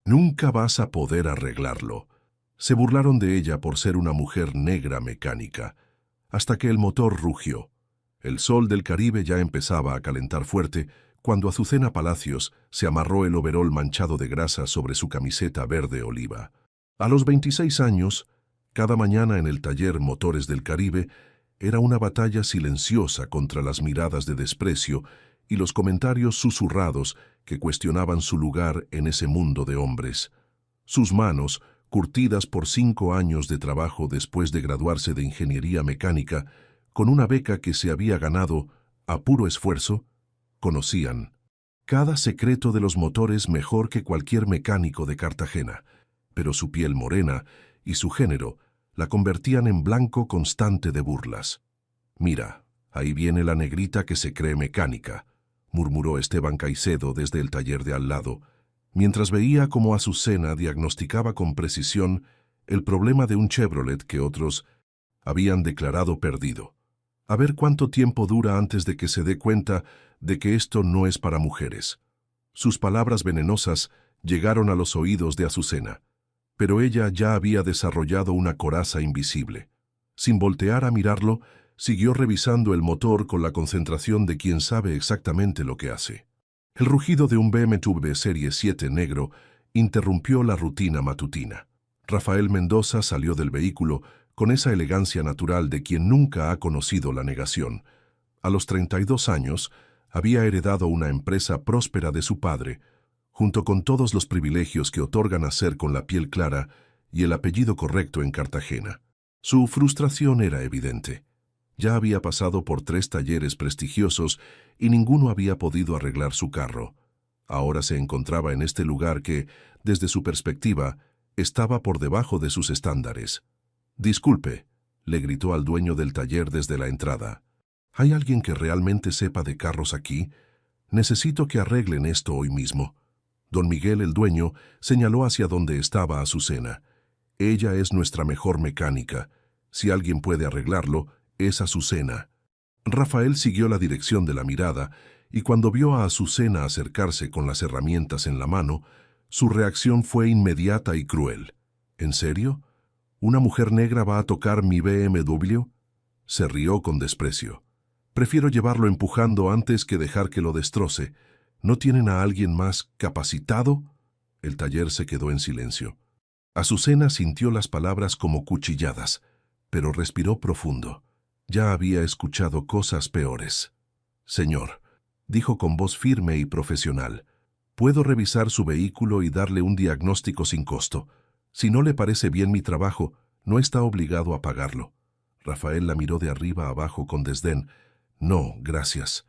Nunca vas a poder arreglarlo. Se burlaron de ella por ser una mujer negra mecánica, hasta que el motor rugió. El sol del Caribe ya empezaba a calentar fuerte cuando Azucena Palacios se amarró el overol manchado de grasa sobre su camiseta verde oliva. A los 26 años, cada mañana en el taller Motores del Caribe era una batalla silenciosa contra las miradas de desprecio y los comentarios susurrados que cuestionaban su lugar en ese mundo de hombres. Sus manos, curtidas por 5 años de trabajo después de graduarse de ingeniería mecánica, con una beca que se había ganado a puro esfuerzo, conocían cada secreto de los motores mejor que cualquier mecánico de Cartagena, pero su piel morena y su género la convertían en blanco constante de burlas. «Mira, ahí viene la negrita que se cree mecánica», murmuró Esteban Caicedo desde el taller de al lado, mientras veía cómo Azucena diagnosticaba con precisión el problema de un Chevrolet que otros habían declarado perdido. A ver cuánto tiempo dura antes de que se dé cuenta de que esto no es para mujeres. Sus palabras venenosas llegaron a los oídos de Azucena, pero ella ya había desarrollado una coraza invisible. Sin voltear a mirarlo, siguió revisando el motor con la concentración de quien sabe exactamente lo que hace. El rugido de un BMW Serie 7 negro interrumpió la rutina matutina. Rafael Mendoza salió del vehículo con esa elegancia natural de quien nunca ha conocido la negación. A los 32 años, había heredado una empresa próspera de su padre, junto con todos los privilegios que otorga nacer con la piel clara y el apellido correcto en Cartagena. Su frustración era evidente. Ya había pasado por 3 talleres prestigiosos y ninguno había podido arreglar su carro. Ahora se encontraba en este lugar que, desde su perspectiva, estaba por debajo de sus estándares. «Disculpe», le gritó al dueño del taller desde la entrada. «¿Hay alguien que realmente sepa de carros aquí? Necesito que arreglen esto hoy mismo». Don Miguel, el dueño, señaló hacia donde estaba Azucena. «Ella es nuestra mejor mecánica. Si alguien puede arreglarlo, es Azucena». Rafael siguió la dirección de la mirada y cuando vio a Azucena acercarse con las herramientas en la mano, su reacción fue inmediata y cruel. «¿En serio? ¿Una mujer negra va a tocar mi BMW?» Se rió con desprecio. «Prefiero llevarlo empujando antes que dejar que lo destroce. ¿No tienen a alguien más capacitado?» El taller se quedó en silencio. Azucena sintió las palabras como cuchilladas, pero respiró profundo. Ya había escuchado cosas peores. «Señor», dijo con voz firme y profesional, «puedo revisar su vehículo y darle un diagnóstico sin costo. Si no le parece bien mi trabajo, no está obligado a pagarlo». Rafael la miró de arriba a abajo con desdén. «No, gracias.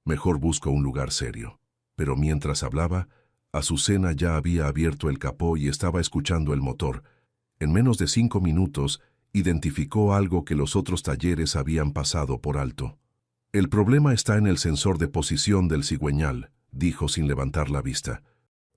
Mejor busco un lugar serio». Pero mientras hablaba, Azucena ya había abierto el capó y estaba escuchando el motor. En menos de 5 minutos, identificó algo que los otros talleres habían pasado por alto. «El problema está en el sensor de posición del cigüeñal», dijo sin levantar la vista.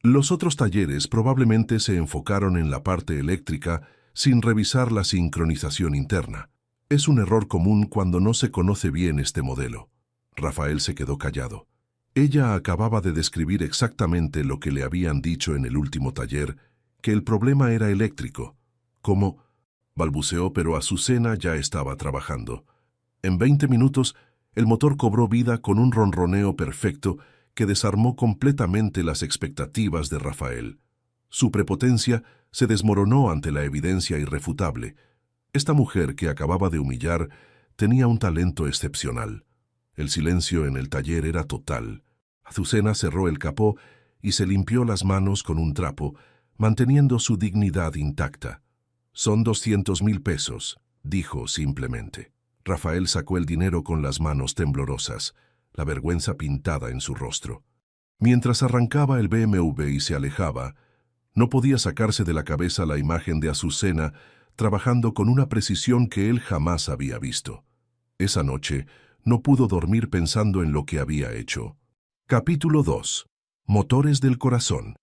«Los otros talleres probablemente se enfocaron en la parte eléctrica sin revisar la sincronización interna. Es un error común cuando no se conoce bien este modelo». Rafael se quedó callado. Ella acababa de describir exactamente lo que le habían dicho en el último taller, que el problema era eléctrico. «¿Cómo?», balbuceó, pero Azucena ya estaba trabajando. En 20 minutos, el motor cobró vida con un ronroneo perfecto que desarmó completamente las expectativas de Rafael. Su prepotencia se desmoronó ante la evidencia irrefutable. Esta mujer que acababa de humillar tenía un talento excepcional. El silencio en el taller era total. Azucena cerró el capó y se limpió las manos con un trapo, manteniendo su dignidad intacta. «Son 200,000 pesos», dijo simplemente. Rafael sacó el dinero con las manos temblorosas, la vergüenza pintada en su rostro. Mientras arrancaba el BMW y se alejaba, no podía sacarse de la cabeza la imagen de Azucena trabajando con una precisión que él jamás había visto. Esa noche no pudo dormir pensando en lo que había hecho. Capítulo 2. Motores del corazón.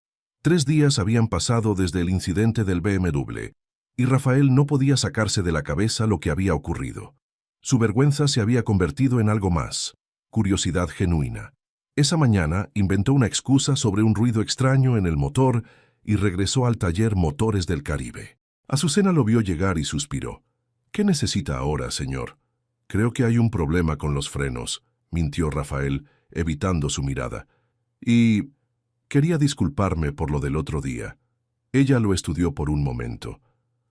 3 días habían pasado desde el incidente del BMW, y Rafael no podía sacarse de la cabeza lo que había ocurrido. Su vergüenza se había convertido en algo más, curiosidad genuina. Esa mañana inventó una excusa sobre un ruido extraño en el motor y regresó al taller Motores del Caribe. Azucena lo vio llegar y suspiró. «¿Qué necesita ahora, señor?» «Creo que hay un problema con los frenos», mintió Rafael, evitando su mirada. «Y quería disculparme por lo del otro día». Ella lo estudió por un momento.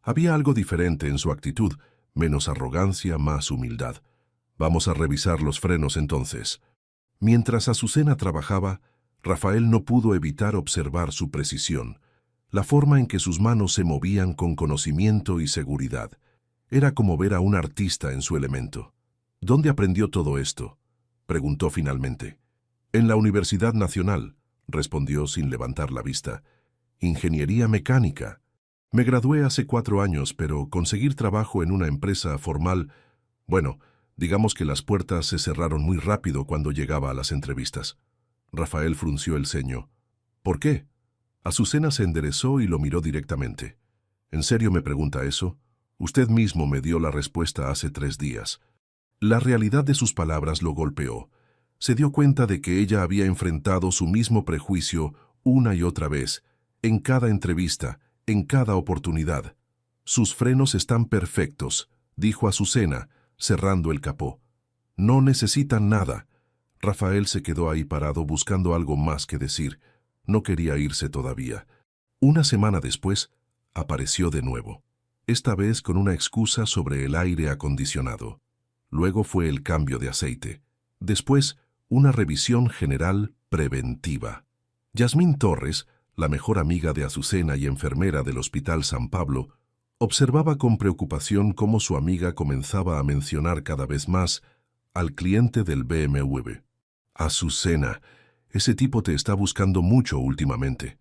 Había algo diferente en su actitud, menos arrogancia, más humildad. «Vamos a revisar los frenos entonces». Mientras Azucena trabajaba, Rafael no pudo evitar observar su precisión, la forma en que sus manos se movían con conocimiento y seguridad. Era como ver a un artista en su elemento. «¿Dónde aprendió todo esto?», preguntó finalmente. «En la Universidad Nacional», respondió sin levantar la vista. «Ingeniería mecánica. Me gradué hace 4 años, pero conseguir trabajo en una empresa formal, bueno, digamos que las puertas se cerraron muy rápido cuando llegaba a las entrevistas». Rafael frunció el ceño. «¿Por qué?». Azucena se enderezó y lo miró directamente. «¿En serio me pregunta eso? Usted mismo me dio la respuesta hace 3 días». La realidad de sus palabras lo golpeó. Se dio cuenta de que ella había enfrentado su mismo prejuicio una y otra vez, en cada entrevista, en cada oportunidad. «Sus frenos están perfectos», dijo Azucena, cerrando el capó. «No necesitan nada». Rafael se quedó ahí parado buscando algo más que decir. No quería irse todavía. Una semana después, apareció de nuevo. Esta vez con una excusa sobre el aire acondicionado. Luego fue el cambio de aceite. Después, una revisión general preventiva. Yasmín Torres, la mejor amiga de Azucena y enfermera del Hospital San Pablo, observaba con preocupación cómo su amiga comenzaba a mencionar cada vez más al cliente del BMW. «Azucena, ese tipo te está buscando mucho últimamente»,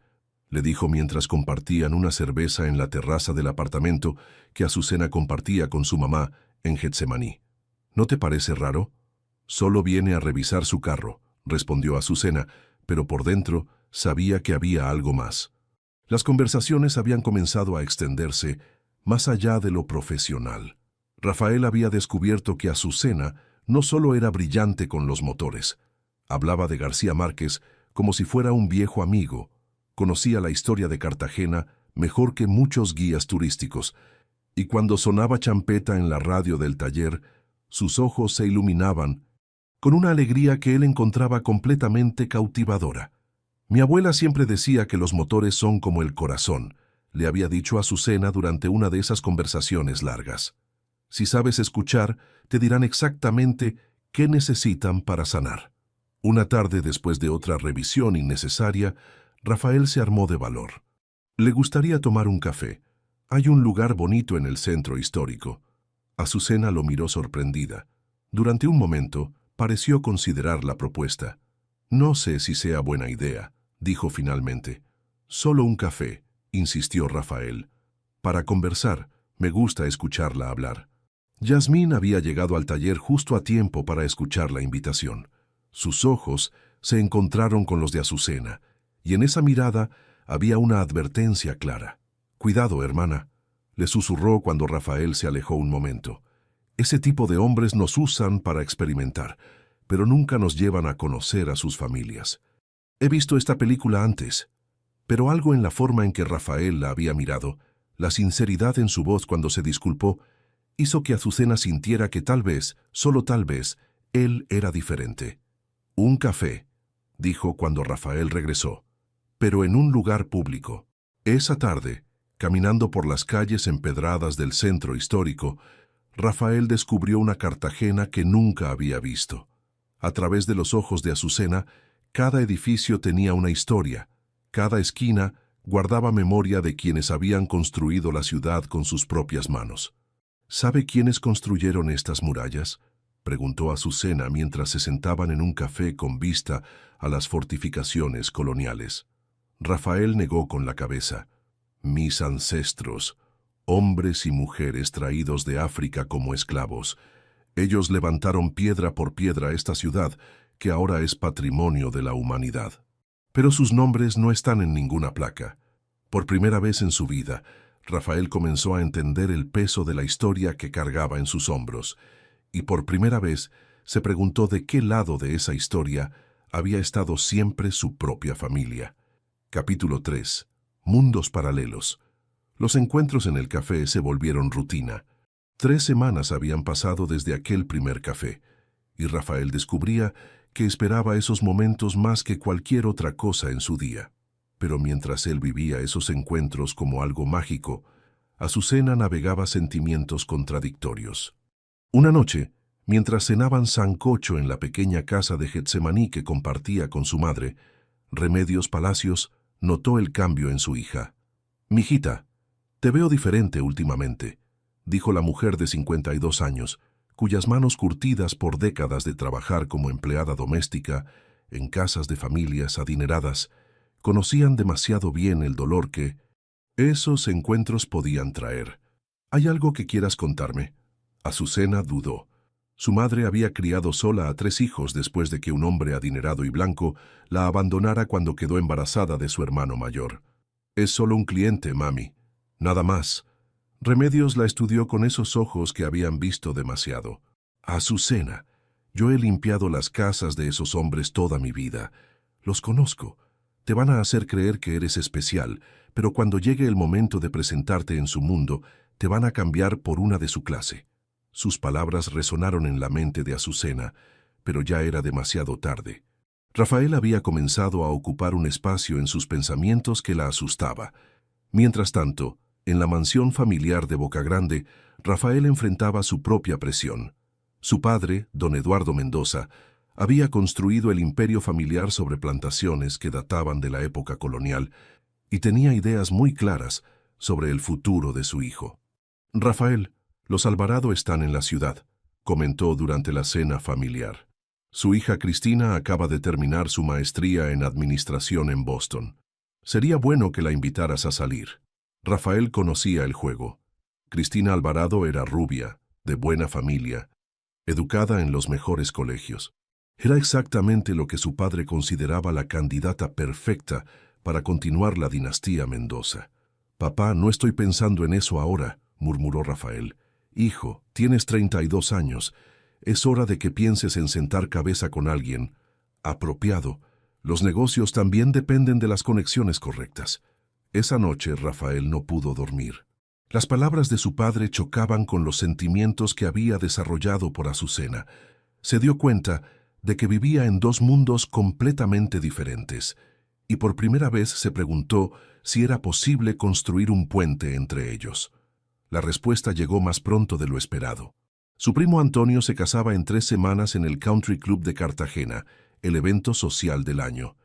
le dijo mientras compartían una cerveza en la terraza del apartamento que Azucena compartía con su mamá en Getsemaní. «¿No te parece raro?». «Solo viene a revisar su carro», respondió Azucena, pero por dentro sabía que había algo más. Las conversaciones habían comenzado a extenderse más allá de lo profesional. Rafael había descubierto que Azucena no solo era brillante con los motores. Hablaba de García Márquez como si fuera un viejo amigo. Conocía la historia de Cartagena mejor que muchos guías turísticos, y cuando sonaba champeta en la radio del taller, sus ojos se iluminaban con una alegría que él encontraba completamente cautivadora. «Mi abuela siempre decía que los motores son como el corazón», le había dicho a Azucena durante una de esas conversaciones largas. «Si sabes escuchar, te dirán exactamente qué necesitan para sanar». Una tarde, después de otra revisión innecesaria, Rafael se armó de valor. «Le gustaría tomar un café. Hay un lugar bonito en el centro histórico». Azucena lo miró sorprendida. Durante un momento, pareció considerar la propuesta. «No sé si sea buena idea», dijo finalmente. «Solo un café», insistió Rafael. «Para conversar, me gusta escucharla hablar». Yasmín había llegado al taller justo a tiempo para escuchar la invitación. Sus ojos se encontraron con los de Azucena, y en esa mirada había una advertencia clara. «Cuidado, hermana», le susurró cuando Rafael se alejó un momento. «Ese tipo de hombres nos usan para experimentar, pero nunca nos llevan a conocer a sus familias». «He visto esta película antes». Pero algo en la forma en que Rafael la había mirado, la sinceridad en su voz cuando se disculpó, hizo que Azucena sintiera que tal vez, solo tal vez, él era diferente. «Un café», dijo cuando Rafael regresó, «pero en un lugar público». Esa tarde, caminando por las calles empedradas del centro histórico, Rafael descubrió una Cartagena que nunca había visto. A través de los ojos de Azucena, cada edificio tenía una historia, cada esquina guardaba memoria de quienes habían construido la ciudad con sus propias manos. «¿Sabe quiénes construyeron estas murallas?», preguntó Azucena mientras se sentaban en un café con vista a las fortificaciones coloniales. Rafael negó con la cabeza. «Mis ancestros, hombres y mujeres traídos de África como esclavos. Ellos levantaron piedra por piedra esta ciudad, que ahora es patrimonio de la humanidad. Pero sus nombres no están en ninguna placa». Por primera vez en su vida, Rafael comenzó a entender el peso de la historia que cargaba en sus hombros, y por primera vez se preguntó de qué lado de esa historia había estado siempre su propia familia. Capítulo 3. mundos paralelos. Los encuentros en el café se volvieron rutina. 3 semanas habían pasado desde aquel primer café, y Rafael descubría que esperaba esos momentos más que cualquier otra cosa en su día. Pero mientras él vivía esos encuentros como algo mágico, Azucena navegaba sentimientos contradictorios. Una noche, mientras cenaban sancocho en la pequeña casa de Getsemaní que compartía con su madre, Remedios Palacios notó el cambio en su hija. «Mijita, te veo diferente últimamente», dijo la mujer de 52 años, cuyas manos curtidas por décadas de trabajar como empleada doméstica en casas de familias adineradas conocían demasiado bien el dolor que esos encuentros podían traer. «¿Hay algo que quieras contarme?». Azucena dudó. Su madre había criado sola a 3 hijos después de que un hombre adinerado y blanco la abandonara cuando quedó embarazada de su hermano mayor. «Es solo un cliente, mami. Nada más». Remedios la estudió con esos ojos que habían visto demasiado. «Azucena, yo he limpiado las casas de esos hombres toda mi vida. Los conozco. Te van a hacer creer que eres especial, pero cuando llegue el momento de presentarte en su mundo, te van a cambiar por una de su clase». Sus palabras resonaron en la mente de Azucena, pero ya era demasiado tarde. Rafael había comenzado a ocupar un espacio en sus pensamientos que la asustaba. Mientras tanto, en la mansión familiar de Boca Grande, Rafael enfrentaba su propia presión. Su padre, don Eduardo Mendoza, había construido el imperio familiar sobre plantaciones que databan de la época colonial y tenía ideas muy claras sobre el futuro de su hijo. «Rafael, los Alvarado están en la ciudad», comentó durante la cena familiar. «Su hija Cristina acaba de terminar su maestría en administración en Boston. Sería bueno que la invitaras a salir». Rafael conocía el juego. Cristina Alvarado era rubia, de buena familia, educada en los mejores colegios. Era exactamente lo que su padre consideraba la candidata perfecta para continuar la dinastía Mendoza. «Papá, no estoy pensando en eso ahora», murmuró Rafael. «Hijo, tienes 32 años. Es hora de que pienses en sentar cabeza con alguien apropiado. Los negocios también dependen de las conexiones correctas». Esa noche Rafael no pudo dormir. Las palabras de su padre chocaban con los sentimientos que había desarrollado por Azucena. Se dio cuenta de que vivía en 2 mundos completamente diferentes, y por primera vez se preguntó si era posible construir un puente entre ellos. La respuesta llegó más pronto de lo esperado. Su primo Antonio se casaba en 3 semanas en el Country Club de Cartagena, el evento social del año.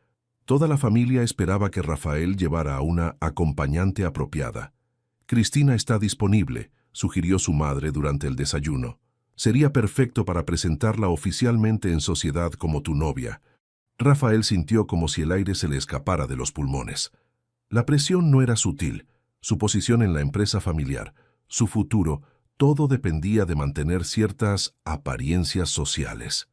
Toda la familia esperaba que Rafael llevara a una acompañante apropiada. «Cristina está disponible», sugirió su madre durante el desayuno. «Sería perfecto para presentarla oficialmente en sociedad como tu novia». Rafael sintió como si el aire se le escapara de los pulmones. La presión no era sutil. Su posición en la empresa familiar, su futuro, todo dependía de mantener ciertas apariencias sociales.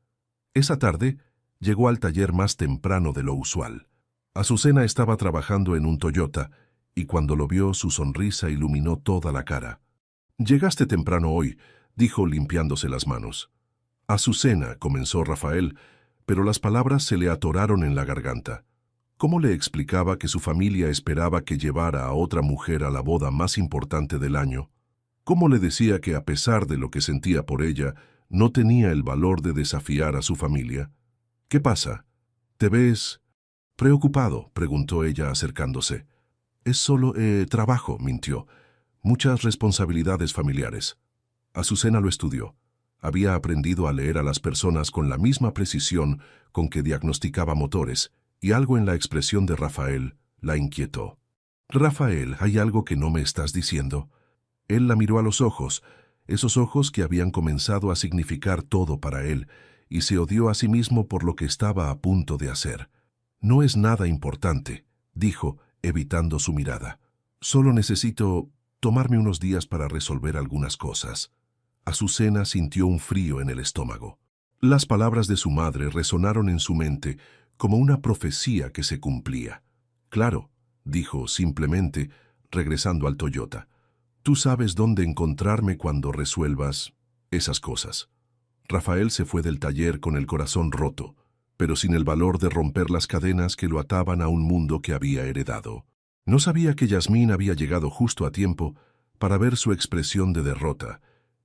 Esa tarde, llegó al taller más temprano de lo usual. Azucena estaba trabajando en un Toyota, y cuando lo vio, su sonrisa iluminó toda la cara. «Llegaste temprano hoy», dijo limpiándose las manos. «Azucena», comenzó Rafael, pero las palabras se le atoraron en la garganta. ¿Cómo le explicaba que su familia esperaba que llevara a otra mujer a la boda más importante del año? ¿Cómo le decía que a pesar de lo que sentía por ella, no tenía el valor de desafiar a su familia? «¿Qué pasa? ¿Te ves preocupado?», preguntó ella acercándose. «Es solo trabajo», mintió. «Muchas responsabilidades familiares». Azucena lo estudió. Había aprendido a leer a las personas con la misma precisión con que diagnosticaba motores, y algo en la expresión de Rafael la inquietó. «Rafael, ¿hay algo que no me estás diciendo?». Él la miró a los ojos, esos ojos que habían comenzado a significar todo para él, y se odió a sí mismo por lo que estaba a punto de hacer. «No es nada importante», dijo, evitando su mirada. «Solo necesito tomarme unos días para resolver algunas cosas». Azucena sintió un frío en el estómago. Las palabras de su madre resonaron en su mente como una profecía que se cumplía. «Claro», dijo simplemente, regresando al Toyota. «Tú sabes dónde encontrarme cuando resuelvas esas cosas». Rafael se fue del taller con el corazón roto, pero sin el valor de romper las cadenas que lo ataban a un mundo que había heredado. No sabía que Yasmín había llegado justo a tiempo para ver su expresión de derrota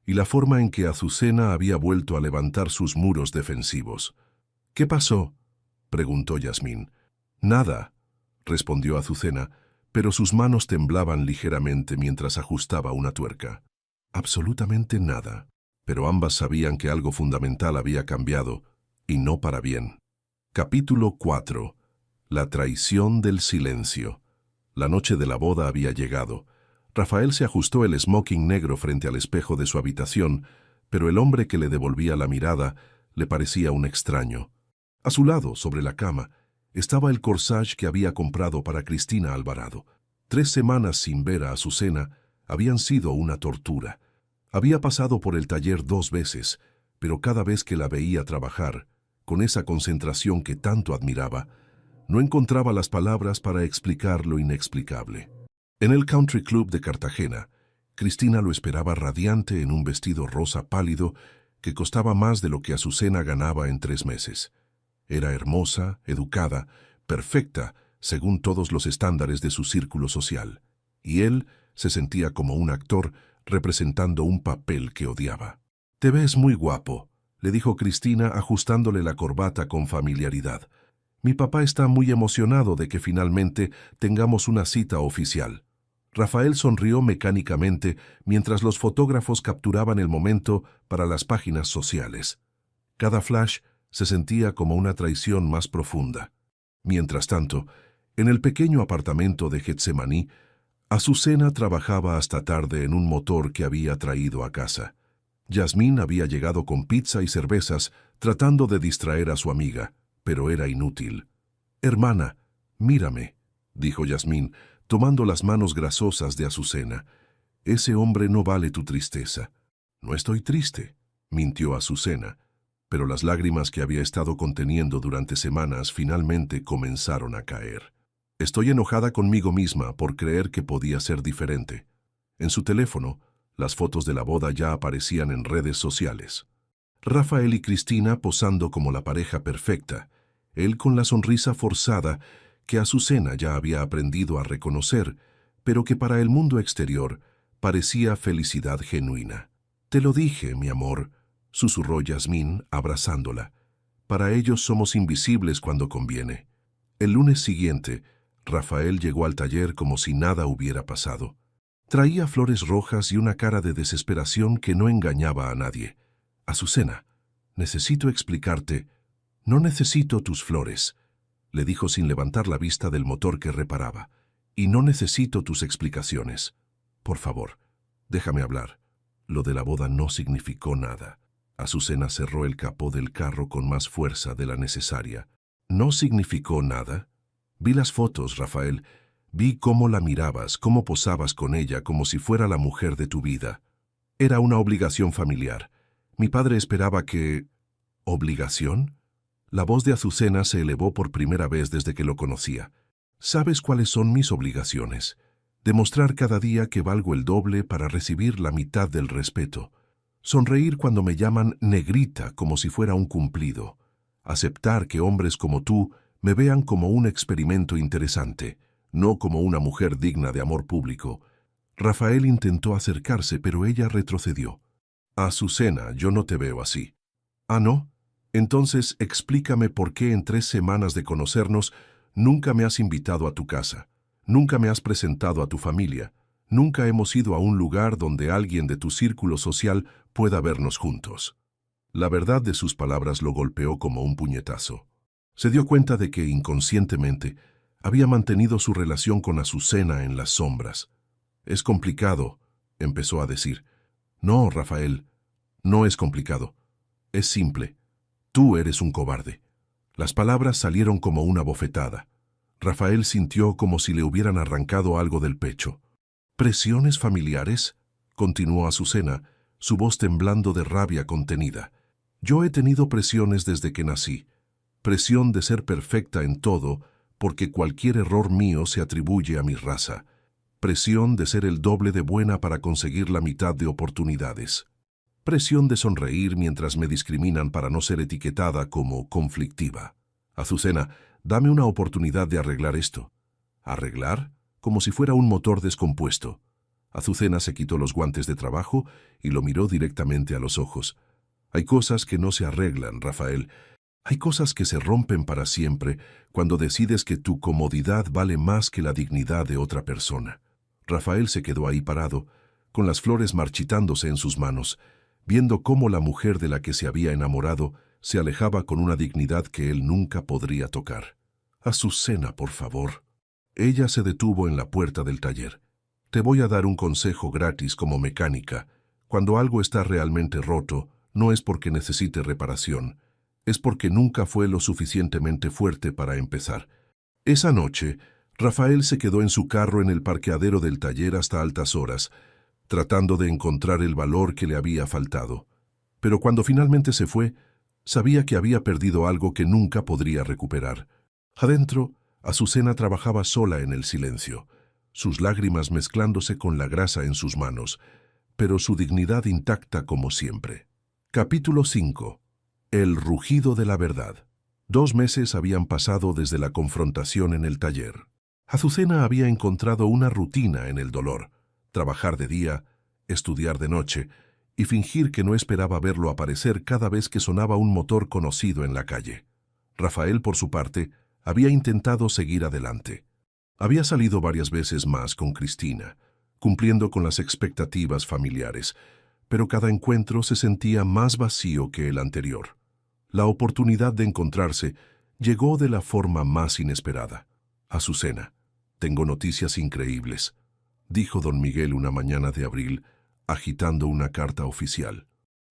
y la forma en que Azucena había vuelto a levantar sus muros defensivos. «¿Qué pasó?», preguntó Yasmín. «Nada», respondió Azucena, pero sus manos temblaban ligeramente mientras ajustaba una tuerca. Absolutamente nada, pero ambas sabían que algo fundamental había cambiado, y no para bien. Capítulo 4. La traición del silencio. La noche de la boda había llegado. Rafael se ajustó el smoking negro frente al espejo de su habitación, pero el hombre que le devolvía la mirada le parecía un extraño. A su lado, sobre la cama, estaba el corsage que había comprado para Cristina Alvarado. 3 semanas sin ver a Azucena habían sido una tortura. Había pasado por el taller 2 veces, pero cada vez que la veía trabajar, con esa concentración que tanto admiraba, no encontraba las palabras para explicar lo inexplicable. En el Country Club de Cartagena, Cristina lo esperaba radiante en un vestido rosa pálido que costaba más de lo que Azucena ganaba en 3 meses. Era hermosa, educada, perfecta, según todos los estándares de su círculo social, y él se sentía como un actor representando un papel que odiaba. «Te ves muy guapo», le dijo Cristina ajustándole la corbata con familiaridad. «Mi papá está muy emocionado de que finalmente tengamos una cita oficial». Rafael sonrió mecánicamente mientras los fotógrafos capturaban el momento para las páginas sociales. Cada flash se sentía como una traición más profunda. Mientras tanto, en el pequeño apartamento de Getsemaní, Azucena trabajaba hasta tarde en un motor que había traído a casa. Yasmín había llegado con pizza y cervezas tratando de distraer a su amiga, pero era inútil. «Hermana, mírame», dijo Yasmín, tomando las manos grasosas de Azucena. «Ese hombre no vale tu tristeza». «No estoy triste», mintió Azucena, pero las lágrimas que había estado conteniendo durante semanas finalmente comenzaron a caer. «Estoy enojada conmigo misma por creer que podía ser diferente». En su teléfono, las fotos de la boda ya aparecían en redes sociales. Rafael y Cristina posando como la pareja perfecta, él con la sonrisa forzada que Azucena ya había aprendido a reconocer, pero que para el mundo exterior parecía felicidad genuina. «Te lo dije, mi amor», susurró Yasmín, abrazándola. «Para ellos somos invisibles cuando conviene». El lunes siguiente, Rafael llegó al taller como si nada hubiera pasado. Traía flores rojas y una cara de desesperación que no engañaba a nadie. «Azucena, necesito explicarte». «No necesito tus flores», le dijo sin levantar la vista del motor que reparaba. «Y no necesito tus explicaciones. Por favor, déjame hablar». Lo de la boda no significó nada. Azucena cerró el capó del carro con más fuerza de la necesaria. «¿No significó nada? Vi las fotos, Rafael. Vi cómo la mirabas, cómo posabas con ella como si fuera la mujer de tu vida. Era una obligación familiar. Mi padre esperaba que...» «¿Obligación?». La voz de Azucena se elevó por primera vez desde que lo conocía. «¿Sabes cuáles son mis obligaciones? Demostrar cada día que valgo el doble para recibir la mitad del respeto. Sonreír cuando me llaman negrita como si fuera un cumplido. Aceptar que hombres como tú me vean como un experimento interesante, no como una mujer digna de amor público». Rafael intentó acercarse, pero ella retrocedió. «Azucena, yo no te veo así». «¿Ah, no? Entonces explícame por qué en 3 semanas de conocernos nunca me has invitado a tu casa, nunca me has presentado a tu familia, nunca hemos ido a un lugar donde alguien de tu círculo social pueda vernos juntos». La verdad de sus palabras lo golpeó como un puñetazo. Se dio cuenta de que, inconscientemente, había mantenido su relación con Azucena en las sombras. «Es complicado», empezó a decir. «No, Rafael, no es complicado. Es simple. Tú eres un cobarde». Las palabras salieron como una bofetada. Rafael sintió como si le hubieran arrancado algo del pecho. «¿Presiones familiares?», continuó Azucena, su voz temblando de rabia contenida. «Yo he tenido presiones desde que nací. Presión de ser perfecta en todo, porque cualquier error mío se atribuye a mi raza. Presión de ser el doble de buena para conseguir la mitad de oportunidades. Presión de sonreír mientras me discriminan para no ser etiquetada como conflictiva. Azucena, dame una oportunidad de arreglar esto». «¿Arreglar?», como si fuera un motor descompuesto. Azucena se quitó los guantes de trabajo y lo miró directamente a los ojos. Hay cosas que no se arreglan, Rafael. Hay cosas que se rompen para siempre cuando decides que tu comodidad vale más que la dignidad de otra persona. Rafael se quedó ahí parado, con las flores marchitándose en sus manos, viendo cómo la mujer de la que se había enamorado se alejaba con una dignidad que él nunca podría tocar. Azucena, por favor. Ella se detuvo en la puerta del taller. Te voy a dar un consejo gratis como mecánica. Cuando algo está realmente roto, no es porque necesite reparación, es porque nunca fue lo suficientemente fuerte para empezar. Esa noche, Rafael se quedó en su carro en el parqueadero del taller hasta altas horas, tratando de encontrar el valor que le había faltado. Pero cuando finalmente se fue, sabía que había perdido algo que nunca podría recuperar. Adentro, Azucena trabajaba sola en el silencio, sus lágrimas mezclándose con la grasa en sus manos, pero su dignidad intacta como siempre. Capítulo 5. El rugido de la verdad. 2 meses habían pasado desde la confrontación en el taller. Azucena había encontrado una rutina en el dolor: trabajar de día, estudiar de noche y fingir que no esperaba verlo aparecer cada vez que sonaba un motor conocido en la calle. Rafael, por su parte, había intentado seguir adelante. Había salido varias veces más con Cristina, cumpliendo con las expectativas familiares, pero cada encuentro se sentía más vacío que el anterior. La oportunidad de encontrarse llegó de la forma más inesperada. Azucena, tengo noticias increíbles, dijo don Miguel una mañana de abril, agitando una carta oficial.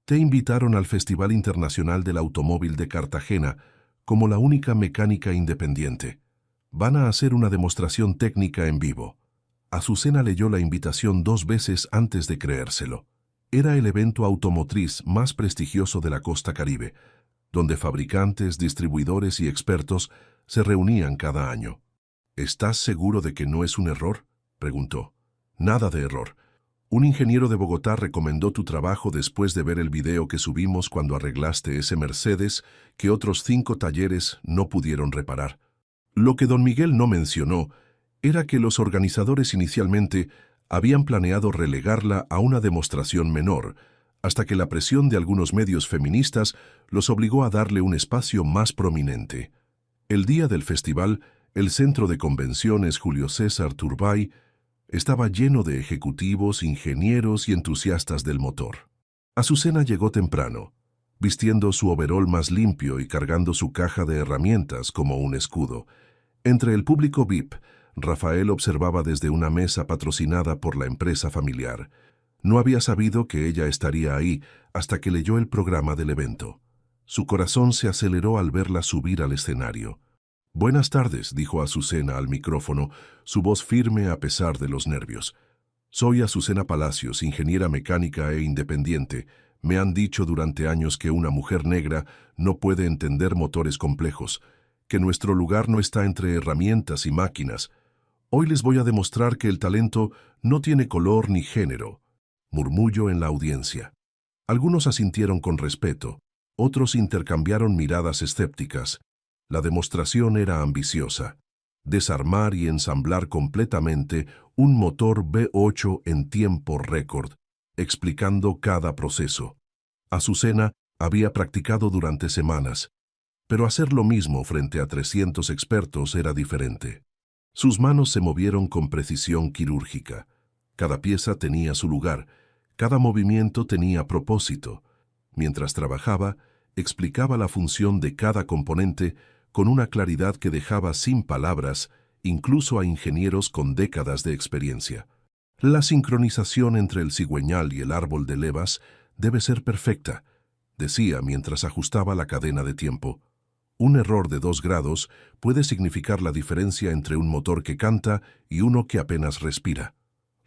Te invitaron al Festival Internacional del Automóvil de Cartagena como la única mecánica independiente. Van a hacer una demostración técnica en vivo. Azucena leyó la invitación 2 veces antes de creérselo. Era el evento automotriz más prestigioso de la costa Caribe, donde fabricantes, distribuidores y expertos se reunían cada año. ¿Estás seguro de que no es un error?, preguntó. Nada de error. Un ingeniero de Bogotá recomendó tu trabajo después de ver el video que subimos cuando arreglaste ese Mercedes que otros 5 talleres no pudieron reparar. Lo que don Miguel no mencionó era que los organizadores inicialmente habían planeado relegarla a una demostración menor, hasta que la presión de algunos medios feministas los obligó a darle un espacio más prominente. El día del festival, el centro de convenciones Julio César Turbay estaba lleno de ejecutivos, ingenieros y entusiastas del motor. Azucena llegó temprano, vistiendo su overol más limpio y cargando su caja de herramientas como un escudo. Entre el público VIP, Rafael observaba desde una mesa patrocinada por la empresa familiar. No había sabido que ella estaría ahí hasta que leyó el programa del evento. Su corazón se aceleró al verla subir al escenario. «Buenas tardes», dijo Azucena al micrófono, su voz firme a pesar de los nervios. «Soy Azucena Palacios, ingeniera mecánica e independiente. Me han dicho durante años que una mujer negra no puede entender motores complejos, que nuestro lugar no está entre herramientas y máquinas. Hoy les voy a demostrar que el talento no tiene color ni género», murmullo en la audiencia. Algunos asintieron con respeto, otros intercambiaron miradas escépticas. La demostración era ambiciosa: desarmar y ensamblar completamente un motor V8 en tiempo récord, explicando cada proceso. Azucena había practicado durante semanas, pero hacer lo mismo frente a 300 expertos era diferente. Sus manos se movieron con precisión quirúrgica. Cada pieza tenía su lugar, cada movimiento tenía propósito. Mientras trabajaba, explicaba la función de cada componente con una claridad que dejaba sin palabras incluso a ingenieros con décadas de experiencia. La sincronización entre el cigüeñal y el árbol de levas debe ser perfecta, decía mientras ajustaba la cadena de tiempo. Un error de 2 grados puede significar la diferencia entre un motor que canta y uno que apenas respira.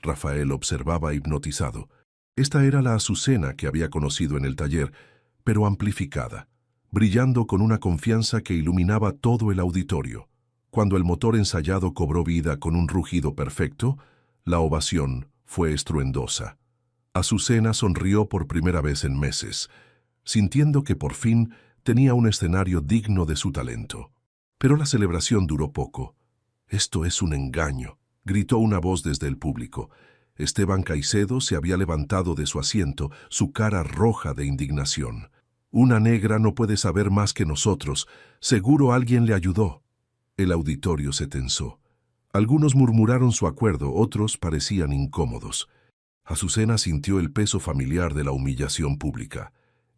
Rafael observaba hipnotizado. Esta era la Azucena que había conocido en el taller, pero amplificada, brillando con una confianza que iluminaba todo el auditorio. Cuando el motor ensayado cobró vida con un rugido perfecto, la ovación fue estruendosa. Azucena sonrió por primera vez en meses, sintiendo que por fin tenía un escenario digno de su talento. Pero la celebración duró poco. «Esto es un engaño», gritó una voz desde el público. Esteban Caicedo se había levantado de su asiento, su cara roja de indignación. «Una negra no puede saber más que nosotros. Seguro alguien le ayudó». El auditorio se tensó. Algunos murmuraron su acuerdo, otros parecían incómodos. Azucena sintió el peso familiar de la humillación pública,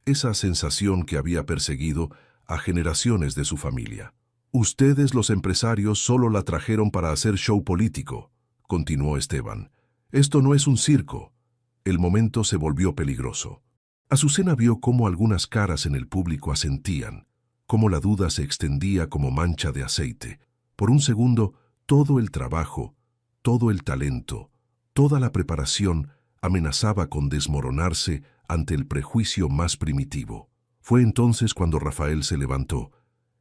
esa sensación que había perseguido a generaciones de su familia. «Ustedes, los empresarios, solo la trajeron para hacer show político», continuó Esteban. «Esto no es un circo». El momento se volvió peligroso. Azucena vio cómo algunas caras en el público asentían, cómo la duda se extendía como mancha de aceite. Por un segundo, todo el trabajo, todo el talento, toda la preparación amenazaba con desmoronarse ante el prejuicio más primitivo. Fue entonces cuando Rafael se levantó.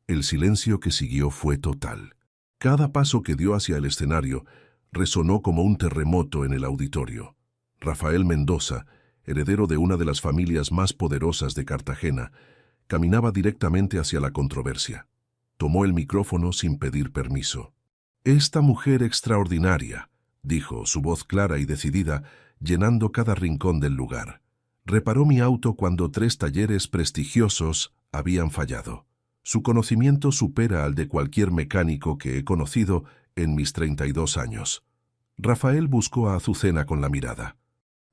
El silencio que siguió fue total. Cada paso que dio hacia el escenario resonó como un terremoto en el auditorio. Rafael Mendoza, heredero de una de las familias más poderosas de Cartagena, caminaba directamente hacia la controversia. Tomó el micrófono sin pedir permiso. «Esta mujer extraordinaria», dijo, su voz clara y decidida, llenando cada rincón del lugar. «Reparó mi auto cuando 3 talleres prestigiosos habían fallado. Su conocimiento supera al de cualquier mecánico que he conocido en mis 32 años». Rafael buscó a Azucena con la mirada.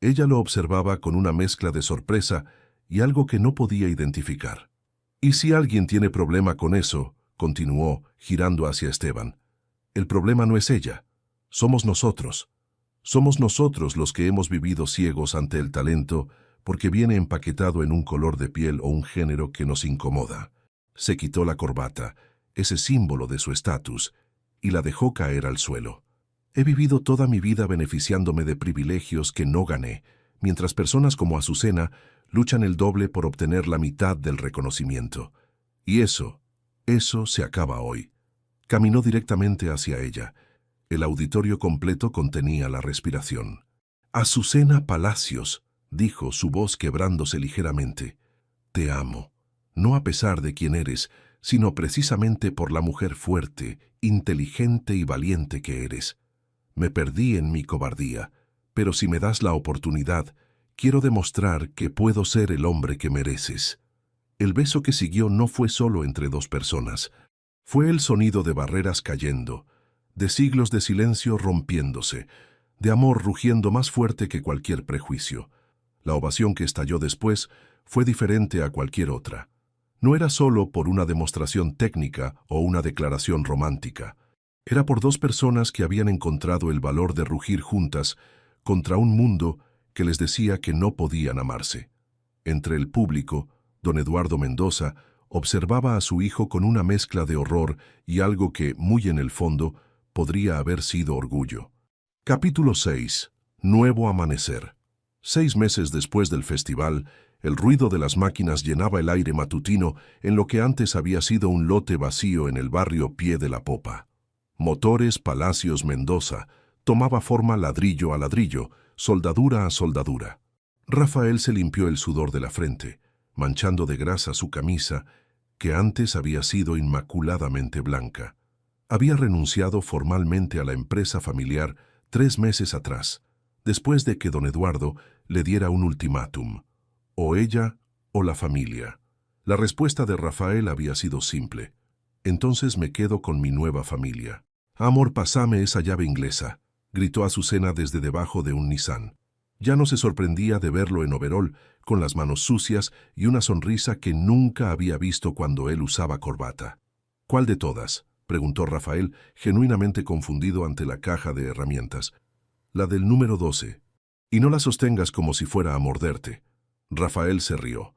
Ella lo observaba con una mezcla de sorpresa y algo que no podía identificar. «Y si alguien tiene problema con eso», continuó, girando hacia Esteban, «el problema no es ella, somos nosotros. Somos nosotros los que hemos vivido ciegos ante el talento porque viene empaquetado en un color de piel o un género que nos incomoda». Se quitó la corbata, ese símbolo de su estatus, y la dejó caer al suelo. «He vivido toda mi vida beneficiándome de privilegios que no gané, mientras personas como Azucena luchan el doble por obtener la mitad del reconocimiento. Y eso se acaba hoy». Caminó directamente hacia ella. El auditorio completo contenía la respiración. «Azucena Palacios», dijo, su voz quebrándose ligeramente. «Te amo, no a pesar de quién eres, sino precisamente por la mujer fuerte, inteligente y valiente que eres. Me perdí en mi cobardía, pero si me das la oportunidad, quiero demostrar que puedo ser el hombre que mereces». El beso que siguió no fue solo entre 2 personas. Fue el sonido de barreras cayendo, de siglos de silencio rompiéndose, de amor rugiendo más fuerte que cualquier prejuicio. La ovación que estalló después fue diferente a cualquier otra. No era solo por una demostración técnica o una declaración romántica. Era por 2 personas que habían encontrado el valor de rugir juntas contra un mundo que les decía que no podían amarse. Entre el público, don Eduardo Mendoza observaba a su hijo con una mezcla de horror y algo que, muy en el fondo, podría haber sido orgullo. Capítulo 6. Nuevo amanecer. 6 meses después del festival, el ruido de las máquinas llenaba el aire matutino en lo que antes había sido un lote vacío en el barrio Pie de la Popa. Motores Palacios Mendoza tomaba forma ladrillo a ladrillo, soldadura a soldadura. Rafael se limpió el sudor de la frente, manchando de grasa su camisa, que antes había sido inmaculadamente blanca. Había renunciado formalmente a la empresa familiar 3 meses atrás, después de que don Eduardo le diera un ultimátum: o ella o la familia. La respuesta de Rafael había sido simple: «Entonces me quedo con mi nueva familia». «Amor, pásame esa llave inglesa», gritó Azucena desde debajo de un Nissan. Ya no se sorprendía de verlo en overol, con las manos sucias y una sonrisa que nunca había visto cuando él usaba corbata. «¿Cuál de todas?», preguntó Rafael, genuinamente confundido ante la caja de herramientas. «La del número 12. Y no la sostengas como si fuera a morderte». Rafael se rió.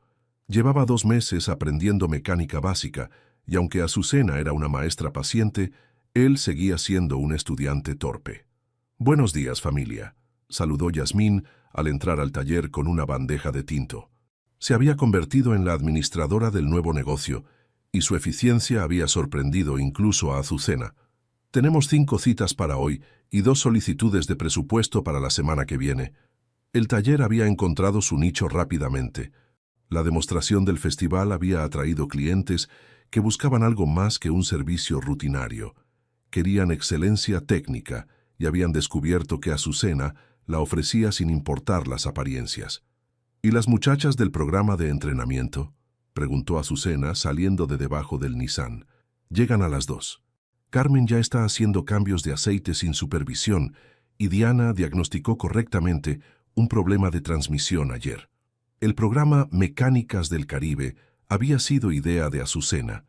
Llevaba 2 meses aprendiendo mecánica básica, y aunque Azucena era una maestra paciente, él seguía siendo un estudiante torpe. «Buenos días, familia», saludó Yasmín al entrar al taller con una bandeja de tinto. Se había convertido en la administradora del nuevo negocio, y su eficiencia había sorprendido incluso a Azucena. «Tenemos 5 citas para hoy y 2 solicitudes de presupuesto para la semana que viene». El taller había encontrado su nicho rápidamente. La demostración del festival había atraído clientes que buscaban algo más que un servicio rutinario. Querían excelencia técnica y habían descubierto que Azucena la ofrecía sin importar las apariencias. ¿Y las muchachas del programa de entrenamiento?, preguntó Azucena saliendo de debajo del Nissan. Llegan a las 2. Carmen ya está haciendo cambios de aceite sin supervisión y Diana diagnosticó correctamente un problema de transmisión ayer. El programa Mecánicas del Caribe había sido idea de Azucena,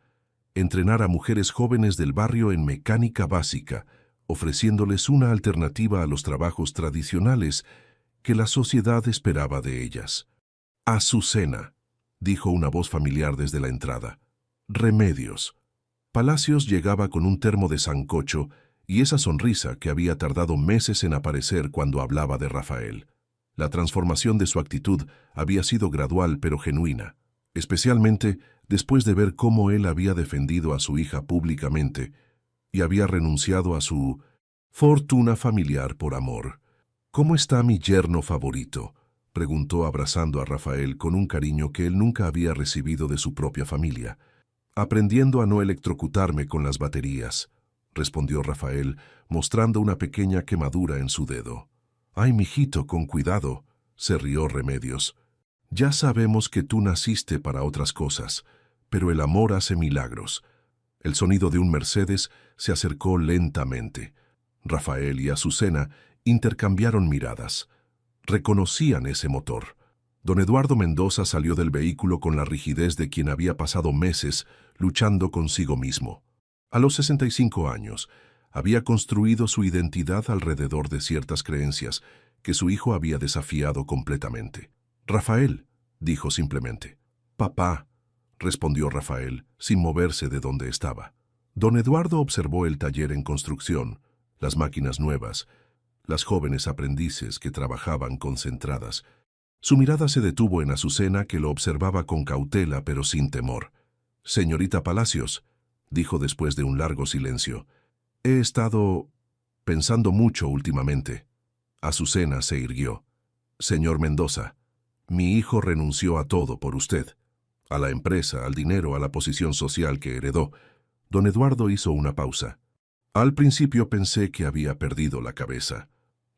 entrenar a mujeres jóvenes del barrio en mecánica básica, ofreciéndoles una alternativa a los trabajos tradicionales que la sociedad esperaba de ellas. Azucena, dijo una voz familiar desde la entrada. Remedios. Palacios llegaba con un termo de sancocho y esa sonrisa que había tardado meses en aparecer cuando hablaba de Rafael. La transformación de su actitud había sido gradual pero genuina, especialmente después de ver cómo él había defendido a su hija públicamente y había renunciado a su fortuna familiar por amor. «¿Cómo está mi yerno favorito?», preguntó abrazando a Rafael con un cariño que él nunca había recibido de su propia familia. «Aprendiendo a no electrocutarme con las baterías», respondió Rafael, mostrando una pequeña quemadura en su dedo. «Ay, mijito, con cuidado», se rió Remedios. «Ya sabemos que tú naciste para otras cosas, pero el amor hace milagros». El sonido de un Mercedes se acercó lentamente. Rafael y Azucena intercambiaron miradas. Reconocían ese motor. Don Eduardo Mendoza salió del vehículo con la rigidez de quien había pasado meses luchando consigo mismo. A los 65 años, había construido su identidad alrededor de ciertas creencias que su hijo había desafiado completamente. «Rafael», dijo simplemente. «Papá», respondió Rafael, sin moverse de donde estaba. Don Eduardo observó el taller en construcción, las máquinas nuevas, las jóvenes aprendices que trabajaban concentradas. Su mirada se detuvo en Azucena, que lo observaba con cautela pero sin temor. «Señorita Palacios», dijo después de un largo silencio, «he estado pensando mucho últimamente». Azucena se irguió. «Señor Mendoza, mi hijo renunció a todo por usted, a la empresa, al dinero, a la posición social que heredó». Don Eduardo hizo una pausa. «Al principio pensé que había perdido la cabeza».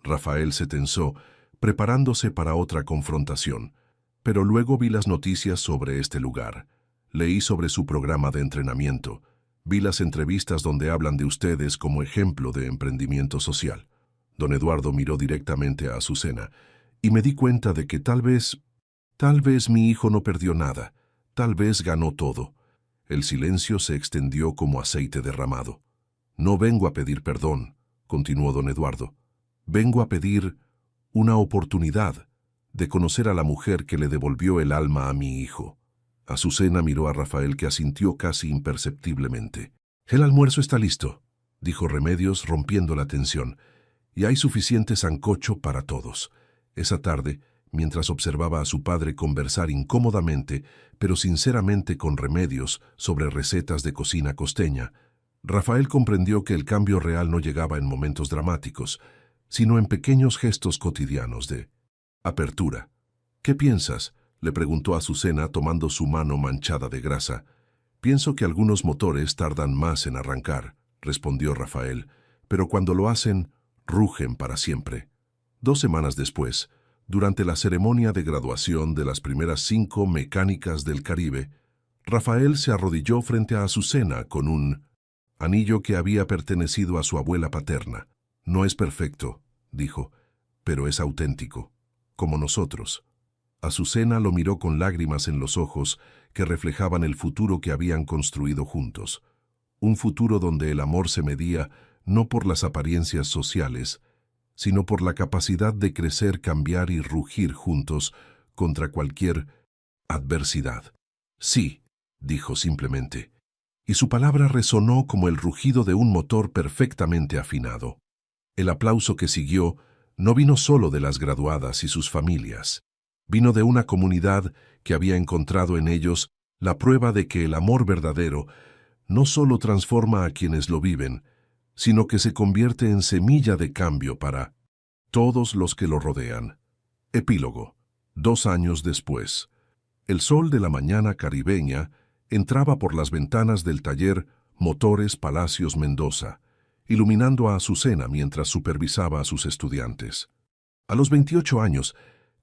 Rafael se tensó, preparándose para otra confrontación, pero luego vi las noticias sobre este lugar. Leí sobre su programa de entrenamiento. Vi las entrevistas donde hablan de ustedes como ejemplo de emprendimiento social. Don Eduardo miró directamente a Azucena y me di cuenta de que tal vez mi hijo no perdió nada, tal vez ganó todo. El silencio se extendió como aceite derramado. «No vengo a pedir perdón», continuó don Eduardo. «Vengo a pedir una oportunidad de conocer a la mujer que le devolvió el alma a mi hijo». Azucena miró a Rafael, que asintió casi imperceptiblemente. «El almuerzo está listo», dijo Remedios, rompiendo la tensión, «y hay suficiente sancocho para todos». Esa tarde, mientras observaba a su padre conversar incómodamente, pero sinceramente con Remedios sobre recetas de cocina costeña, Rafael comprendió que el cambio real no llegaba en momentos dramáticos, sino en pequeños gestos cotidianos de apertura. «¿Qué piensas?», le preguntó a Azucena tomando su mano manchada de grasa. «Pienso que algunos motores tardan más en arrancar», respondió Rafael, «pero cuando lo hacen, rugen para siempre». 2 semanas después, durante la ceremonia de graduación de las primeras 5 mecánicas del Caribe, Rafael se arrodilló frente a Azucena con un anillo que había pertenecido a su abuela paterna. «No es perfecto», dijo, «pero es auténtico, como nosotros». Azucena lo miró con lágrimas en los ojos que reflejaban el futuro que habían construido juntos. Un futuro donde el amor se medía no por las apariencias sociales, sino por la capacidad de crecer, cambiar y rugir juntos contra cualquier adversidad. «Sí», dijo simplemente, y su palabra resonó como el rugido de un motor perfectamente afinado. El aplauso que siguió no vino solo de las graduadas y sus familias. Vino de una comunidad que había encontrado en ellos la prueba de que el amor verdadero no solo transforma a quienes lo viven, sino que se convierte en semilla de cambio para todos los que lo rodean. Epílogo. 2 años después. El sol de la mañana caribeña entraba por las ventanas del taller Motores Palacios Mendoza, iluminando a Azucena mientras supervisaba a sus estudiantes. A los 28 años,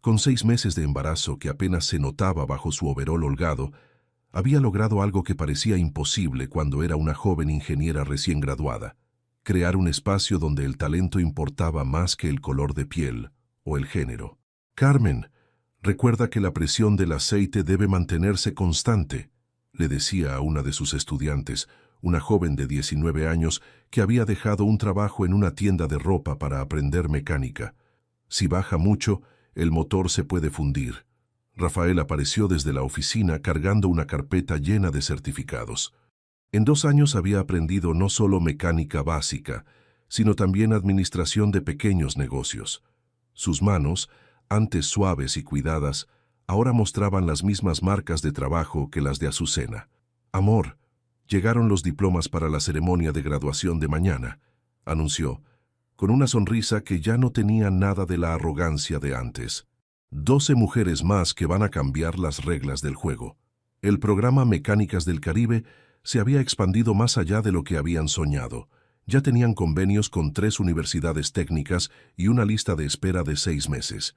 con 6 meses de embarazo que apenas se notaba bajo su overol holgado, había logrado algo que parecía imposible cuando era una joven ingeniera recién graduada: crear un espacio donde el talento importaba más que el color de piel o el género. «Carmen, recuerda que la presión del aceite debe mantenerse constante», le decía a una de sus estudiantes, una joven de 19 años que había dejado un trabajo en una tienda de ropa para aprender mecánica. «Si baja mucho, el motor se puede fundir». Rafael apareció desde la oficina cargando una carpeta llena de certificados. En 2 años había aprendido no solo mecánica básica, sino también administración de pequeños negocios. Sus manos, antes suaves y cuidadas, ahora mostraban las mismas marcas de trabajo que las de Azucena. «Amor, llegaron los diplomas para la ceremonia de graduación de mañana», anunció, con una sonrisa que ya no tenía nada de la arrogancia de antes. 12 mujeres más que van a cambiar las reglas del juego. El programa Mecánicas del Caribe se había expandido más allá de lo que habían soñado. Ya tenían convenios con 3 universidades técnicas y una lista de espera de 6 meses.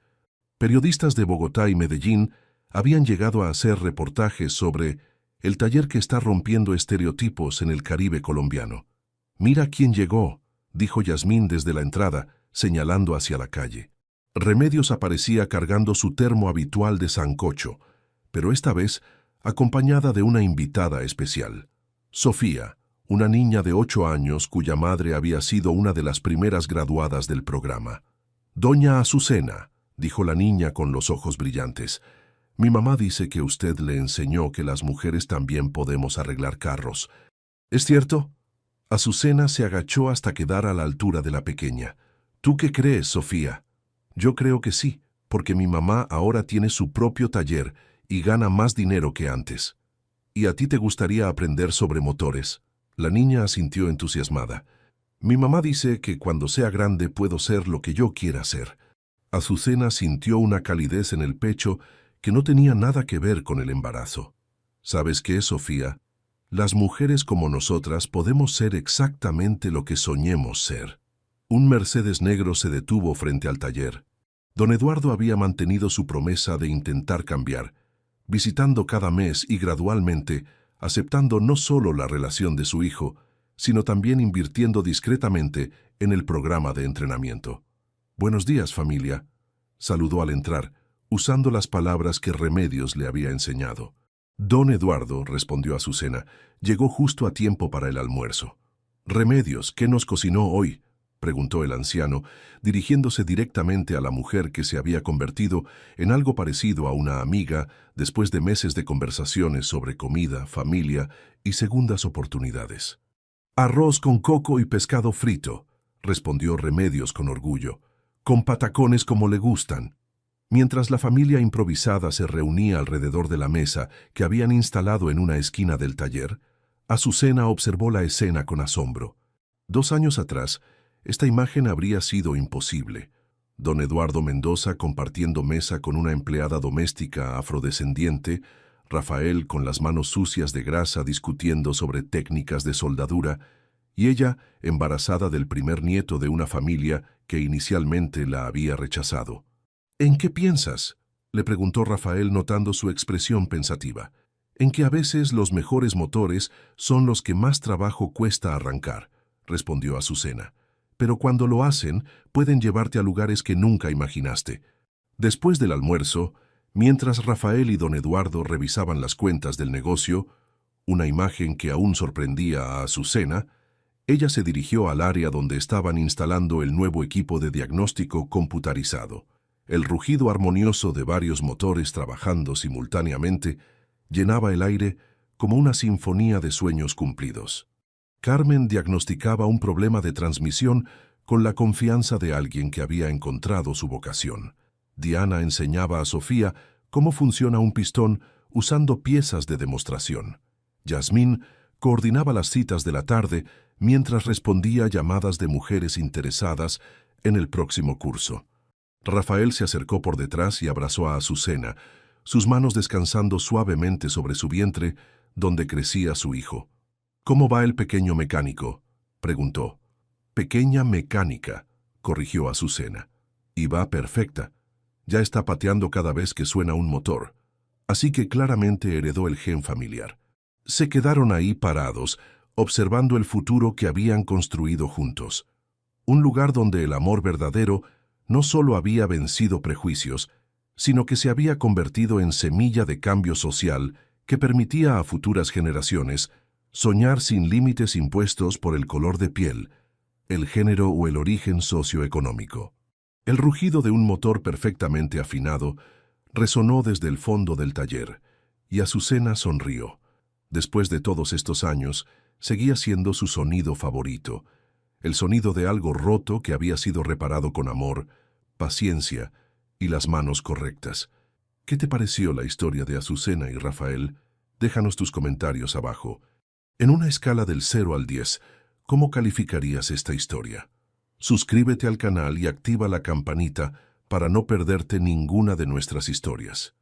Periodistas de Bogotá y Medellín habían llegado a hacer reportajes sobre el taller que está rompiendo estereotipos en el Caribe colombiano. «Mira quién llegó», dijo Yasmín desde la entrada, señalando hacia la calle. Remedios aparecía cargando su termo habitual de sancocho, pero esta vez acompañada de una invitada especial. Sofía, una niña de 8 años cuya madre había sido una de las primeras graduadas del programa. «Doña Azucena», dijo la niña con los ojos brillantes, «mi mamá dice que usted le enseñó que las mujeres también podemos arreglar carros. ¿Es cierto?». Azucena se agachó hasta quedar a la altura de la pequeña. «¿Tú qué crees, Sofía?». «Yo creo que sí, porque mi mamá ahora tiene su propio taller y gana más dinero que antes». «¿Y a ti te gustaría aprender sobre motores?». La niña asintió entusiasmada. «Mi mamá dice que cuando sea grande puedo ser lo que yo quiera ser». Azucena sintió una calidez en el pecho que no tenía nada que ver con el embarazo. «¿Sabes qué, Sofía? Las mujeres como nosotras podemos ser exactamente lo que soñemos ser». Un Mercedes negro se detuvo frente al taller. Don Eduardo había mantenido su promesa de intentar cambiar, visitando cada mes y gradualmente aceptando no solo la relación de su hijo, sino también invirtiendo discretamente en el programa de entrenamiento. «Buenos días, familia», saludó al entrar, usando las palabras que Remedios le había enseñado. «Don Eduardo», respondió Azucena, «llegó justo a tiempo para el almuerzo». «Remedios, ¿qué nos cocinó hoy?», preguntó el anciano, dirigiéndose directamente a la mujer que se había convertido en algo parecido a una amiga después de meses de conversaciones sobre comida, familia y segundas oportunidades. «Arroz con coco y pescado frito», respondió Remedios con orgullo, «con patacones como le gustan». Mientras la familia improvisada se reunía alrededor de la mesa que habían instalado en una esquina del taller, Azucena observó la escena con asombro. 2 años atrás, esta imagen habría sido imposible. Don Eduardo Mendoza compartiendo mesa con una empleada doméstica afrodescendiente, Rafael con las manos sucias de grasa discutiendo sobre técnicas de soldadura, y ella embarazada del primer nieto de una familia que inicialmente la había rechazado. «¿En qué piensas?», le preguntó Rafael notando su expresión pensativa. «En que a veces los mejores motores son los que más trabajo cuesta arrancar», respondió Azucena. «Pero cuando lo hacen, pueden llevarte a lugares que nunca imaginaste». Después del almuerzo, mientras Rafael y don Eduardo revisaban las cuentas del negocio, una imagen que aún sorprendía a Azucena, ella se dirigió al área donde estaban instalando el nuevo equipo de diagnóstico computarizado. El rugido armonioso de varios motores trabajando simultáneamente llenaba el aire como una sinfonía de sueños cumplidos. Carmen diagnosticaba un problema de transmisión con la confianza de alguien que había encontrado su vocación. Diana enseñaba a Sofía cómo funciona un pistón usando piezas de demostración. Yasmín coordinaba las citas de la tarde mientras respondía a llamadas de mujeres interesadas en el próximo curso. Rafael se acercó por detrás y abrazó a Azucena, sus manos descansando suavemente sobre su vientre, donde crecía su hijo. «¿Cómo va el pequeño mecánico?», preguntó. Pequeña mecánica, corrigió Azucena. Y va perfecta. Ya está pateando cada vez que suena un motor. Así que claramente heredó el gen familiar. Se quedaron ahí parados, observando el futuro que habían construido juntos. Un lugar donde el amor verdadero no solo había vencido prejuicios, sino que se había convertido en semilla de cambio social que permitía a futuras generaciones soñar sin límites impuestos por el color de piel, el género o el origen socioeconómico. El rugido de un motor perfectamente afinado resonó desde el fondo del taller, y Azucena sonrió. Después de todos estos años, seguía siendo su sonido favorito, el sonido de algo roto que había sido reparado con amor, paciencia y las manos correctas. ¿Qué te pareció la historia de Azucena y Rafael? Déjanos tus comentarios abajo. En una escala del 0 al 10, ¿cómo calificarías esta historia? Suscríbete al canal y activa la campanita para no perderte ninguna de nuestras historias.